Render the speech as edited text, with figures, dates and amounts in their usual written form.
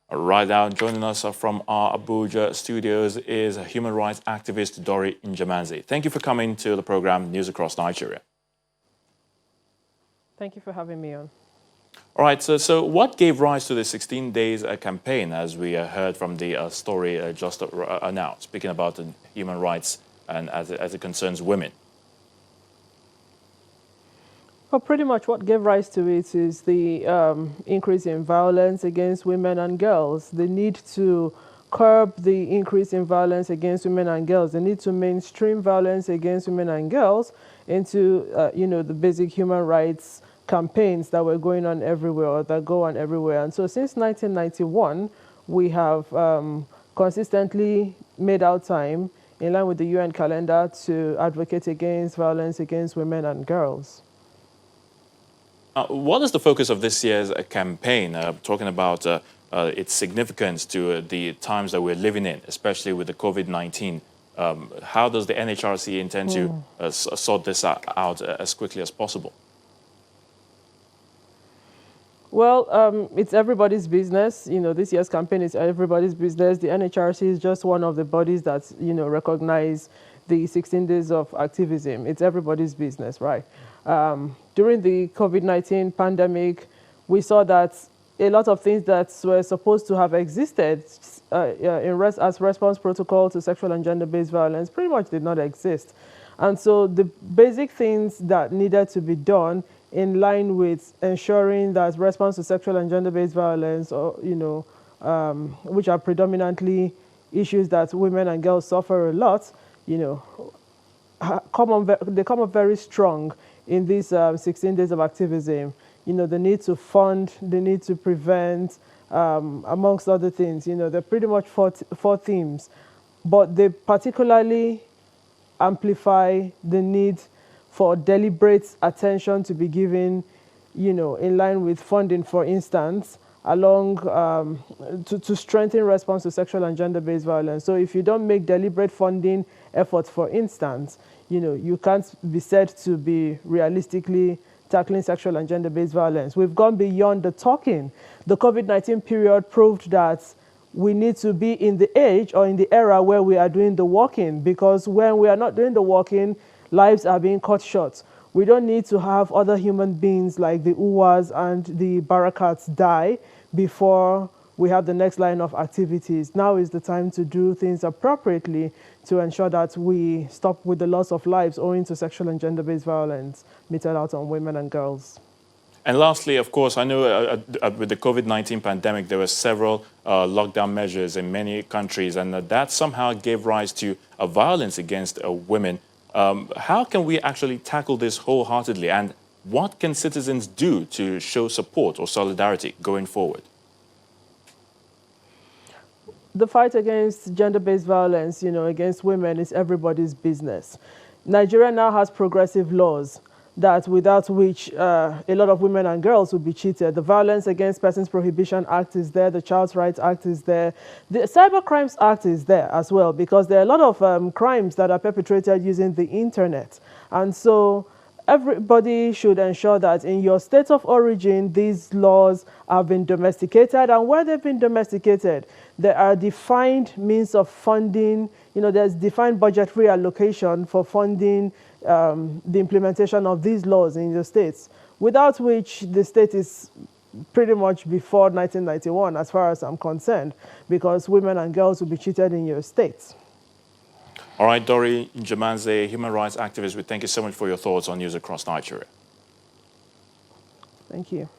Right now, joining us from our Abuja studios is human rights activist Dori Njemanze. Thank you for coming to the program News Across Nigeria. Thank you for having me on. All right, so what gave rise to the 16 days campaign, as we heard from the story just announced, speaking about human rights and as it concerns women? Well, pretty much what gave rise to it is the increase in violence against women and girls. The need to curb the increase in violence against women and girls. The need to mainstream violence against women and girls into, the basic human rights campaigns that were going on everywhere, or that go on everywhere. And so since 1991, we have consistently made our time in line with the UN calendar to advocate against violence against women and girls. What is the focus of this year's campaign, talking about its significance to the times that we're living in, especially with the COVID-19? How does the NHRC intend to sort this out as quickly as possible? Well, it's everybody's business. This year's campaign is everybody's business. The NHRC is just one of the bodies that, recognize the 16 days of activism. It's everybody's business, right? During the COVID-19 pandemic, we saw that a lot of things that were supposed to have existed as response protocol to sexual and gender-based violence pretty much did not exist. And so the basic things that needed to be done in line with ensuring that response to sexual and gender-based violence, or which are predominantly issues that women and girls suffer a lot, they come up very strong in these 16 days of activism. The need to fund, the need to prevent, amongst other things. They're pretty much four themes, but they particularly amplify the need for deliberate attention to be given, in line with funding, for instance, along to strengthen response to sexual and gender-based violence. So if you don't make deliberate funding efforts, for instance, you can't be said to be realistically tackling sexual and gender-based violence. We've gone beyond the talking. The COVID-19 period proved that we need to be in the age or in the era where we are doing the walking, because when we are not doing the walking, lives are being cut short. We don't need to have other human beings like the Uwas and the Barakats die before we have the next line of activities. Now is the time to do things appropriately to ensure that we stop with the loss of lives owing to sexual and gender-based violence meted out on women and girls. And lastly, of course, I know with the COVID-19 pandemic, there were several lockdown measures in many countries, and that somehow gave rise to violence against women. How can we actually tackle this wholeheartedly, and what can citizens do to show support or solidarity going forward? The fight against gender-based violence, against women is everybody's business. Nigeria now has progressive laws that without which a lot of women and girls would be cheated. The Violence Against Persons Prohibition Act is there, the Child Rights Act is there, the Cyber Crimes Act is there as well, because there are a lot of crimes that are perpetrated using the internet. And so everybody should ensure that in your state of origin, these laws have been domesticated, and where they've been domesticated, there are defined means of funding. There's defined budgetary allocation for funding the implementation of these laws in your states, without which the state is pretty much before 1991, as far as I'm concerned, because women and girls will be cheated in your states. All right, Dori Njemanze, human rights activist, we thank you so much for your thoughts on News Across Nigeria. Thank you.